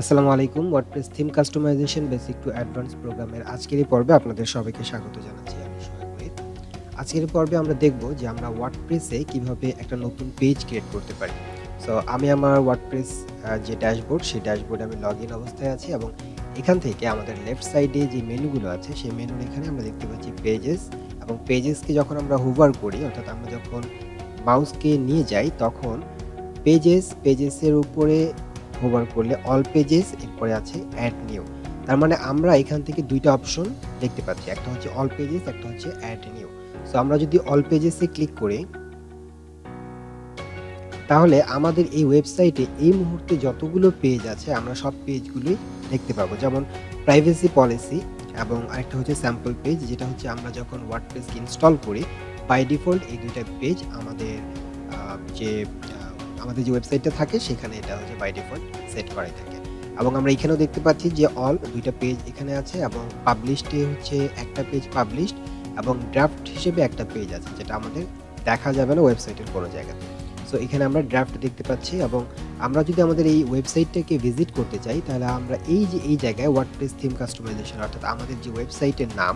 আসসালামু আলাইকুম। WordPress theme customisation basic to advance প্রোগ্রামের আজকের এই পর্বে আপনাদের সবাইকে স্বাগত জানাচ্ছি। আমি সোহেল মহিত। আজকের এই পর্বে আমরা দেখব যে আমরা ওয়ার্ডপ্রেসে কিভাবে একটা নতুন পেজ ক্রিয়েট করতে পারি। সো আমি আমার ওয়ার্ডপ্রেস যে ড্যাশবোর্ড, সেই ড্যাশবোর্ডে আমি লগইন অবস্থায় আছি এবং এখান থেকে আমাদের লেফট সাইডে যে মেনুগুলো আছে, সেই মেনুর এখানে আমরা দেখতে পাচ্ছি পেজেস এবং পেজেসকে যখন আমরা হোভার করি, অর্থাৎ আমরা যখন মাউসকে নিয়ে যাই, তখন পেজেসের উপরে হোভার করলে অল পেজেস, এরপরে আছে অ্যাড নিউ। তার মানে আমরা এখান থেকে ২ টা অপশন দেখতে পাচ্ছি। একটা হচ্ছে অল পেজেস, একটা হচ্ছে অ্যাড নিউ। সো আমরা যদি অল পেজেসে ক্লিক করি, তাহলে আমাদের এই ওয়েবসাইটে এই মুহূর্তে যতগুলো পেজ আছে আমরা সব পেজগুলোই দেখতে পাবো। যেমন প্রাইভেসি পলিসি এবং আরেকটা হচ্ছে স্যাম্পল পেজ, যেটা হচ্ছে আমরা যখন ওয়ার্ডপ্রেসকে ইনস্টল করি বাই ডিফল্ট এই ২ টা পেজ আমাদের যে আমাদের যে ওয়েবসাইটটা থাকে সেখানে এটা হচ্ছে বাই ডিফল্ট সেট করাই থাকে। এবং আমরা এখানেও দেখতে পাচ্ছি যে অল ২ টা পেজ এখানে আছে এবং পাবলিশডে হচ্ছে একটা পেজ পাবলিশড এবং ড্রাফট হিসেবে একটা পেজ আছে, যেটা আমাদের দেখা যাবে না ওয়েবসাইটের কোনো জায়গাতে। সো এখানে আমরা ড্রাফট দেখতে পাচ্ছি এবং আমরা যদি আমাদের এই ওয়েবসাইটটাকে ভিজিট করতে চাই, তাহলে আমরা এই যে এই জায়গায় ওয়ার্ডপ্রেস থিম কাস্টমাইজেশন, অর্থাৎ আমাদের যে ওয়েবসাইটের নাম,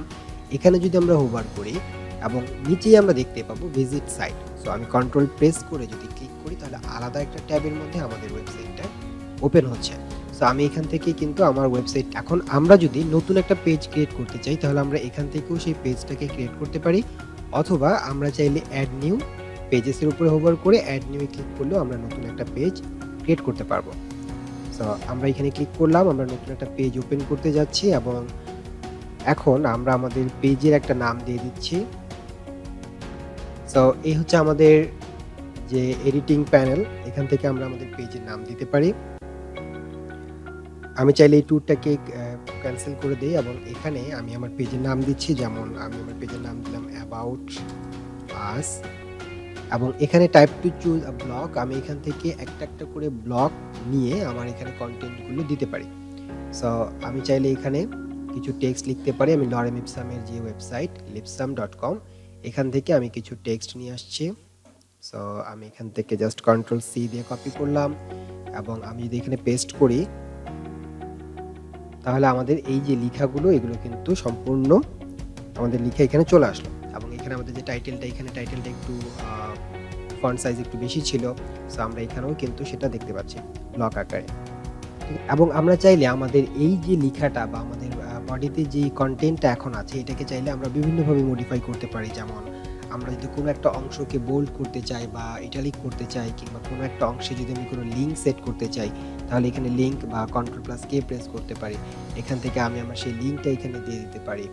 এখানে যদি আমরা হোভার করি এবং নিচেই আমরা দেখতে পাবো ভিজিট সাইট। সো আমি কন্ট্রোল প্রেস করে যদি ক্লিক করি, তাহলে আলাদা একটা ট্যাবের মধ্যে আমাদের ওয়েবসাইটটা ওপেন হচ্ছে। সো আমি এখান থেকে কিন্তু আমার ওয়েবসাইট, এখন আমরা যদি নতুন একটা পেজ ক্রিয়েট করতে চাই, তাহলে আমরা এখান থেকেও সেই পেজটাকে ক্রিয়েট করতে পারি, অথবা আমরা চাইলে অ্যাড নিউ পেজেসের উপরে হোভার করে অ্যাড নিউ এ ক্লিক করলেও আমরা নতুন একটা পেজ ক্রিয়েট করতে পারবো। সো আমরা এখানে ক্লিক করলাম, আমরা নতুন একটা পেজ ওপেন করতে যাচ্ছি এবং এখন আমরা আমাদের পেজের একটা নাম দিয়ে দিচ্ছি। সো এই হচ্ছে আমাদের যে এডিটিং প্যানেল, এখান থেকে আমরা আমাদের পেজের নাম দিতে পারি। আমি চাইলে এই ট্যুরটাকে ক্যান্সেল করে দেই এবং এখানে আমি আমার পেজের নাম দিচ্ছি, যেমন আমি আমার পেজের নাম দিলাম অ্যাবাউট আস এবং এখানে type to choose a block, আমি এখান থেকে একটা একটা করে ব্লক নিয়ে আমার এখানে কন্টেন্টগুলো দিতে পারি। সো আমি চাইলে এখানে কিছু টেক্সট লিখতে পারি। আমি লরেম ইপসামের যে ওয়েবসাইট lipsum.com, এখান থেকে আমি কিছু টেক্সট নিয়ে আসছি। সো আমি এখান থেকে জাস্ট কন্ট্রোল সি দিয়ে কপি করলাম এবং আমি যদি এখানে পেস্ট করি, তাহলে আমাদের এই যে লেখাগুলো, এগুলো কিন্তু সম্পূর্ণ আমাদের লেখা এখানে চলে আসলো এবং এখানে আমাদের যে টাইটেলটা, এখানে টাইটেলটা একটু ফন্ট সাইজ একটু বেশি ছিল। সো আমরা এখানেও কিন্তু সেটা দেখতে পাচ্ছি ব্লক আকারে। এবং আমরা চাইলে আমাদের এই যে লেখাটা বা আমাদের বডিতে যে কন্টেন্টটা এখন আছে, এটাকে চাইলে আমরা বিভিন্নভাবে মডিফাই করতে পারি। যেমন আমরা যদি কোনো একটা অংশকে বোল্ড করতে চাই বা ইটালিক করতে চাই, কিংবা কোনো একটা অংশে যদি আমি কোনো লিঙ্ক সেট করতে চাই, তাহলে এখানে লিঙ্ক বা কন্ট্রোল প্লাস কে প্রেস করতে পারি। এখান থেকে আমি আমার সেই লিঙ্কটা এখানে দিয়ে দিতে পারি।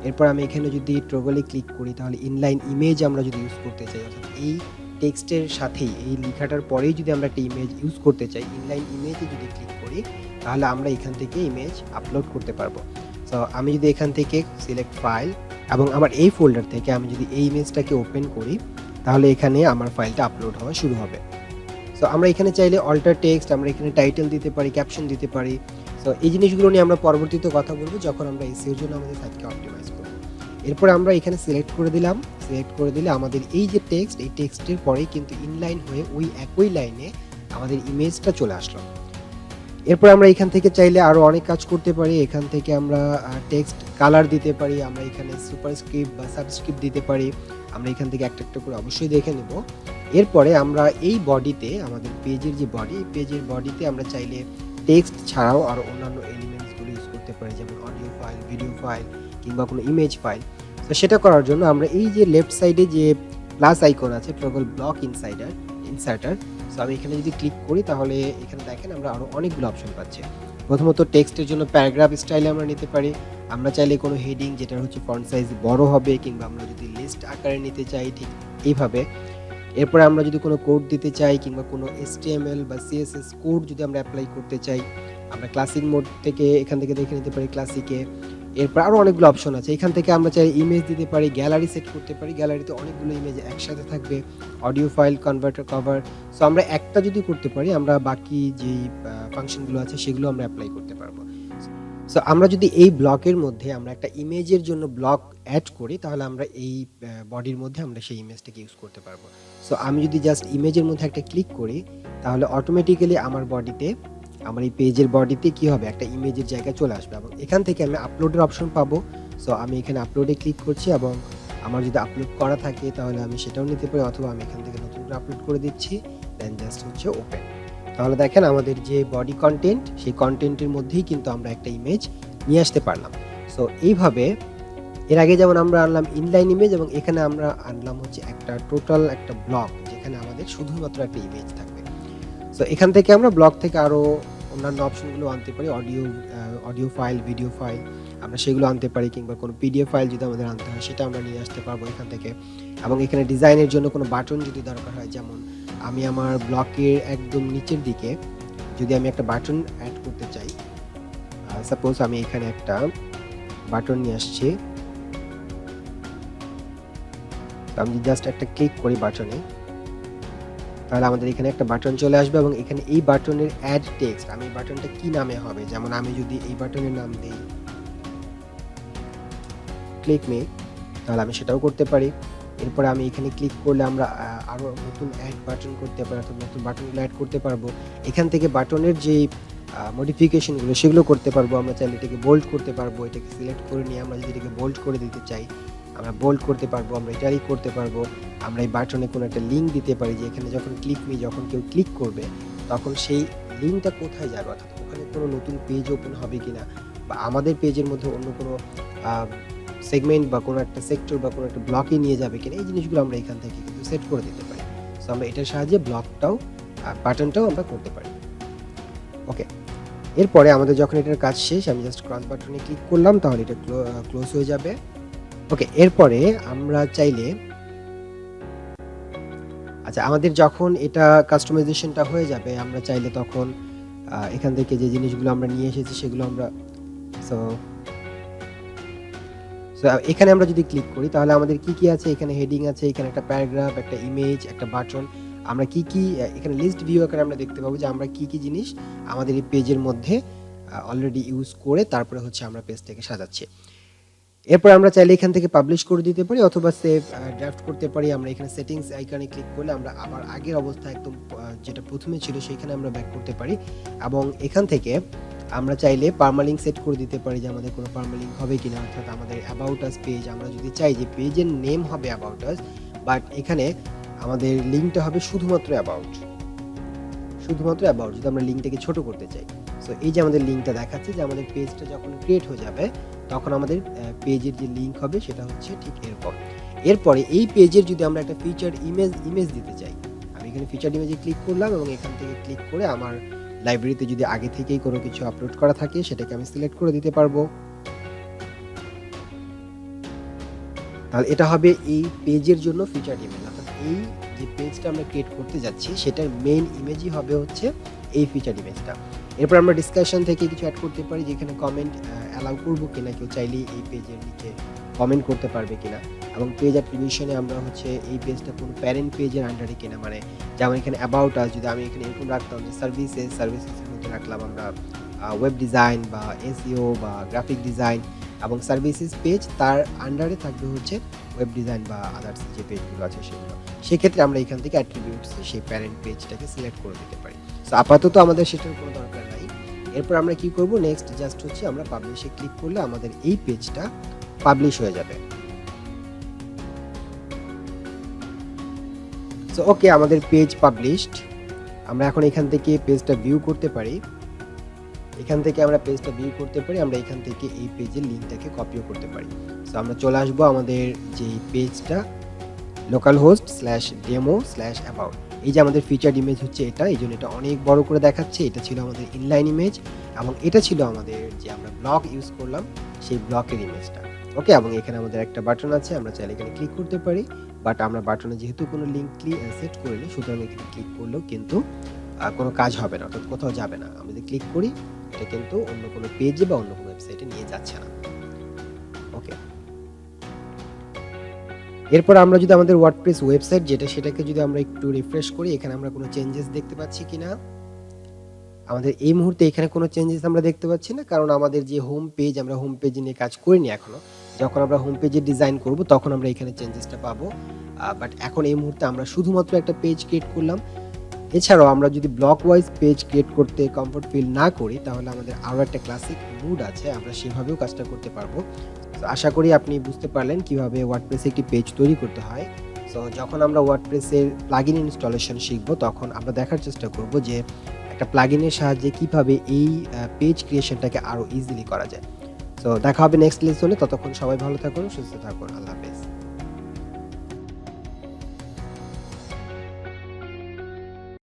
এরপর আমি এখানে যদি ট্রগলে ক্লিক করি, তাহলে ইনলাইন ইমেজ আমরা যদি ইউজ করতে চাই, অর্থাৎ এই টেক্সটের সাথেই এই লেখাটার পরেই যদি আমরা একটা ইমেজ ইউজ করতে চাই, ইনলাইন ইমেজে যদি ক্লিক করি, তাহলে আমরা এখান থেকে ইমেজ আপলোড করতে পারবো। সো আমি যদি এখান থেকে সিলেক্ট ফাইল এবং আমার এই ফোল্ডার থেকে আমি যদি এই ইমেজটাকে ওপেন করি, তাহলে এখানে আমার ফাইলটা আপলোড হওয়া শুরু হবে। সো আমরা এখানে চাইলে অল্টার টেক্সট, আমরা এখানে টাইটেল দিতে পারি, ক্যাপশন দিতে পারি। সো এই জিনিসগুলো নিয়ে আমরা পরবর্তীতে কথা বলবো, যখন আমরা এসইওর জন্য আমাদের সাইটকে অপটিমাইজ করব। এরপর আমরা এখানে সিলেক্ট করে দিলাম। সিলেক্ট করে দিলে আমাদের এই যে টেক্সট, এই টেক্সটের পরেই কিন্তু ইনলাইন হয়ে ওই একই লাইনে আমাদের ইমেজটা চলে আসলো। এরপর আমরা এখান থেকে চাইলে আরও অনেক কাজ করতে পারি। এখান থেকে আমরা টেক্সট কালার দিতে পারি, আমরা এখানে সুপারস্ক্রিপ্ট বা সাবস্ক্রিপ্ট দিতে পারি। আমরা এখান থেকে একটা একটা করে অবশ্যই দেখে নেব। এরপরে আমরা এই বডিতে, আমাদের পেজের যে বডি, পেজের বডিতে আমরা চাইলে টেক্সট ছাড়াও আরও অন্যান্য এলিমেন্টসগুলো ইউজ করতে পারি, যেমন অডিও ফাইল, ভিডিও ফাইল কিংবা কোনো ইমেজ ফাইল। তো সেটা করার জন্য আমরা এই যে লেফট সাইডে যে প্লাস আইকন আছে, টগল ব্লক ইনসার্টার, সো আমি এখানে যদি ক্লিক করি, তাহলে এখানে দেখেন আমরা আরও অনেকগুলো অপশন পাচ্ছি। প্রথমত টেক্সটের জন্য প্যারাগ্রাফ স্টাইলে আমরা নিতে পারি। আমরা চাইলে কোনো হেডিং যেটা হচ্ছে ফন্ট সাইজ বড় হবে, কিংবা আমরা যদি লিস্ট আকারে নিতে চাই, ঠিক এইভাবে। এরপরে আমরা যদি কোনো কোড দিতে চাই, কিংবা কোনো HTML বা CSS কোড যদি আমরা অ্যাপ্লাই করতে চাই, আমরা ক্লাসিক মোড থেকে এখান থেকে দেখে নিতে পারি ক্লাসিকে। এরপর আরও অনেকগুলো অপশন আছে। এখান থেকে আমরা চাই ইমেজ দিতে পারি, গ্যালারি সেট করতে পারি, গ্যালারিতে অনেকগুলো ইমেজ একসাথে থাকবে, audio file, converter, cover. So আমরা একটা যদি করতে পারি, আমরা বাকি যেই ফাংশনগুলো আছে সেগুলো আমরা অ্যাপ্লাই করতে পারবো। সো আমরা যদি এই ব্লকের মধ্যে আমরা একটা ইমেজের জন্য ব্লক অ্যাড করি, তাহলে আমরা এই বডির মধ্যে আমরা সেই ইমেজটাকে ইউজ করতে পারবো। সো আমি যদি জাস্ট ইমেজের মধ্যে একটা ক্লিক করি, তাহলে অটোমেটিক্যালি আমার বডিতে আমার এই পেজের বডিতে কি হবে, একটা ইমেজের জায়গায় চলে আসবে এবং এখান থেকে আমি আপলোডের অপশন পাবো। সো আমি এখানে আপলোডে ক্লিক করছি এবং আমার যদি আপলোড করা থাকে তাহলে আমি সেটাও নিতে পারি, অথবা আমি এখান থেকে নতুন করে আপলোড করে দিচ্ছি, দেন জাস্ট হচ্ছে ওপেন। তাহলে দেখেন আমাদের যে বডি কন্টেন্ট, সেই কন্টেন্টের মধ্যেই কিন্তু আমরা একটা ইমেজ নিয়ে আসতে পারলাম। সো এইভাবে এর আগে যেমন আমরা আনলাম ইনলাইন ইমেজ এবং এখানে আমরা আনলাম হচ্ছে একটা টোটাল একটা ব্লক, যেখানে আমাদের শুধুমাত্র একটা ইমেজ থাকবে। সো এখান থেকে আমরা ব্লক থেকে আরও অন্যান্য অপশনগুলো আনতে পারি, অডিও ফাইল, ভিডিও ফাইল আমরা সেগুলো আনতে পারি, কিংবা কোনো পিডিএফ ফাইল যদি আমাদের আনতে হয় সেটা আমরা নিয়ে আসতে পারবো এখান থেকে। এবং এখানে ডিজাইনের জন্য কোনো বাটন যদি দরকার হয়, যেমন আমি আমার ব্লকের একদম নিচের দিকে যদি আমি একটা বাটন অ্যাড করতে চাই, সাপোজ আমি এখানে একটা বাটন নিয়ে আসছি, আমি জাস্ট একটা ক্লিক করি বাটনে, তাহলে আমাদের এখানে একটা বাটন চলে আসবে এবং এখানে এই বাটনের অ্যাড টেক্সট, আমি এই বাটনটা কি নামে হবে, যেমন আমি যদি এই বাটনের নাম দিই ক্লিক মি, তাহলে আমি সেটাও করতে পারি। এরপরে আমি এখানে ক্লিক করলে আমরা আরও নতুন অ্যাড বাটন করতে পারি, অর্থাৎ নতুন বাটনগুলো অ্যাড করতে পারবো। এখান থেকে বাটনের যে মডিফিকেশনগুলো সেগুলো করতে পারবো। আমরা চাইলে এটাকে বোল্ড করতে পারবো, এটাকে সিলেক্ট করে নিয়ে আমরা যদি এটাকে বোল্ড করে দিতে চাই আমরা বোল্ড করতে পারবো, আমরা ইটালিক করতে পারবো। আমরা এই বাটনে কোনো একটা লিঙ্ক দিতে পারি, যে এখানে যখন ক্লিক মি, যখন কেউ ক্লিক করবে তখন সেই লিঙ্কটা কোথায় যাবে, অর্থাৎ ওখানে কোনো নতুন পেজ ওপেন হবে কিনা, বা আমাদের পেজের মধ্যে অন্য কোনো সেগমেন্ট বা কোনো একটা সেক্টর বা কোনো একটা ব্লকে নিয়ে যাবে কিনা, এই জিনিসগুলো আমরা এখান থেকে কিন্তু সেট করে দিতে পারি। সো আমরা এটার সাহায্যে ব্লকটাও বাটনটাও আমরা করতে পারি। ওকে, এরপরে আমাদের যখন এটার কাজ শেষ, আমি জাস্ট ক্রস বাটনে ক্লিক করলাম, তাহলে এটা ক্লোজ হয়ে যাবে। ওকে, এরপরে আমরা চাইলে, আচ্ছা আমাদের যখন এটা কাস্টমাইজেশনটা হয়ে যাবে, আমরা চাইলে তখন এখান থেকে যে জিনিসগুলো আমরা নিয়ে এসেছি সেগুলো আমরা সো এখানে আমরা যদি ক্লিক করি তাহলে আমাদের কি কি আছে, এখানে হেডিং আছে, এখানে একটা প্যারাগ্রাফ, একটা ইমেজ, একটা বাটন, আমরা কি কি এখানে লিস্ট ভিউ আকারে আমরা দেখতে পাবো যে আমরা কি কি জিনিস আমাদের এই পেজের মধ্যে অলরেডি ইউজ করে তারপরে হচ্ছে আমরা পেজটাকে সাজাচ্ছি। এরপর আমরা চাইলে এখান থেকে পাবলিশ করে দিতে পারি অথবা সেভ ড্রাফট করতে পারি। আমরা এখানে সেটিংস আইকনে ক্লিক করলে আমরা আবার আগের অবস্থা একদম যেটা প্রথমে ছিল সেইখানে আমরা ব্যাক করতে পারি এবং এখান থেকে আমরা চাইলে পারমালিঙ্ক সেট করে দিতে পারি যে আমাদের কোনো পারমালিঙ্ক হবে কিনা, অর্থাৎ আমাদের অ্যাবাউট আস পেজ, আমরা যদি চাই যে পেজের নেম হবে অ্যাবাউট আস, বাট এখানে আমাদের লিঙ্কটা হবে শুধুমাত্র অ্যাবাউট, যদি আমরা লিঙ্কটাকে ছোট করতে চাই। সো এই যে আমাদের লিঙ্কটা দেখাচ্ছে যে আমাদের পেজটা যখন ক্রিয়েট হয়ে যাবে তখন আমাদের পেজের যে লিঙ্ক হবে সেটা হচ্ছে ঠিক এরকম। এরপরে এই পেজের যদি আমরা একটা ফিচার ইমেজ দিতে চাই, আমি এখানে ফিচার ইমেজে ক্লিক করলাম এবং এখান থেকে ক্লিক করে আমার লাইব্রেরিতে যদি আগে থেকেই কোনো কিছু আপলোড করা থাকে সেটাকে আমি সিলেক্ট করে দিতে পারবো। তাহলে এটা হবে এই পেজের জন্য ফিচার ইমেজ, অর্থাৎ এই যে পেজটা আমরা ক্রিয়েট করতে যাচ্ছি সেটার মেইন ইমেজই হবে হচ্ছে এই ফিচার ইমেজটা। এরপর আমরা ডিসকাশন থেকে কিছু অ্যাড করতে পারি, যেখানে কমেন্ট অ্যালাউ করবো কিনা, কেউ চাইলেই এই পেজের নিচে কমেন্ট করতে পারবে কিনা, এবং পেজ অ্যাট্রিবিউশনে আমরা হচ্ছে এই পেজটা কোনো প্যারেন্ট পেজের আন্ডারে কিনা, মানে যেমন এখানে অ্যাবাউট আস যদি আমি এখানে এরকম রাখতাম যে সার্ভিসেসের মধ্যে রাখলাম আমরা ওয়েব ডিজাইন বা এসইও বা গ্রাফিক ডিজাইন, এবং সার্ভিসেস পেজ তার আন্ডারে থাকবে হচ্ছে ওয়েব ডিজাইন বা আদার্স যে পেজগুলো আছে সেগুলো। সেক্ষেত্রে আমরা এখান থেকে অ্যাট্রিবিউটস সেই প্যারেন্ট পেজটাকে সিলেক্ট করে দিতে পারি। সো আপাতত আমাদের সেটার কোনো দরকার নাই। এরপর আমরা কি করব, নেক্সট জাস্ট হচ্ছে আমরা পাবলিশে ক্লিক করলে আমাদের এই পেজটা পাবলিশ হয়ে যাবে। সো ওকে, আমাদের পেজ পাবলিশড। আমরা এখন এখান থেকে পেজটা ভিউ করতে পারি, আমরা এখান থেকে এই পেজের লিঙ্কটাকে কপিও করতে পারি। সো আমরা চলে আসবো আমাদের যে পেজটা localhost/demo/about, এই যে আমাদের ফিচার্ড ইমেজ হচ্ছে এটা, এই জন্য এটা অনেক বড় করে দেখাচ্ছে। এটা ছিল আমাদের ইনলাইন ইমেজ এবং এটা ছিল আমাদের যে আমরা ব্লক ইউজ করলাম সেই ব্লকের ইমেজটা। ওকে, এবং এখানে আমাদের একটা বাটন আছে, আমরা চাইলে এখানে ক্লিক করতে পারি, বাট আমরা বাটনে যেহেতু কোনো লিঙ্ক সেট করিনি সুতরাং এখানে ক্লিক করলেও কিন্তু কোনো কাজ হবে না, অর্থাৎ কোথাও যাবে না। আমি যদি ক্লিক করি এটা কিন্তু অন্য কোনো পেজে বা অন্য কোনো ওয়েবসাইটে নিয়ে যাচ্ছে না। ওকে, এরপর আমরা যদি আমাদের ওয়ার্ডপ্রেস ওয়েবসাইট সেটাকে যদি আমরা একটু রিফ্রেশ করি, এখানে আমরা কোনো চেঞ্জেস দেখতে পাচ্ছি কিনা। আমাদের এই মুহূর্তে এখানে কোনো চেঞ্জেস আমরা দেখতে পাচ্ছি না, কারণ আমাদের যে হোম পেজ, আমরা হোম পেজ নিয়ে কাজ করিনি এখনো। যখন আমরা হোম পেজে ডিজাইন করব তখন আমরা এখানে চেঞ্জেসটা পাবো, বাট এখন এই মুহূর্তে আমরা শুধুমাত্র একটা পেজ ক্রিয়েট করলাম। এছাড়াও আমরা যদি ব্লক ওয়াইজ পেজ ক্রিয়েট করতে কমফোর্ট ফিল না করি, তাহলে আমাদের আরও একটা ক্লাসিক মুড আছে, আমরা সেভাবেও কাজটা করতে পারবো। তো আশা করি আপনি বুঝতে পারলেন কিভাবে ওয়ার্ডপ্রেসে একটি পেজ তৈরি করতে হয়। সো যখন আমরা ওয়ার্ডপ্রেসের প্লাগইন ইনস্টলেশন শিখব, তখন আমরা দেখার চেষ্টা করব যে একটা প্লাগইনের সাহায্যে কিভাবে এই পেজ ক্রিয়েশনটাকে আরও ইজিলি করা যায়। সো দেখা হবে নেক্সট লেসনে। ততক্ষণ সবাই ভালো থাকুন, সুস্থ থাকুন। আল্লাহ হাফেজ।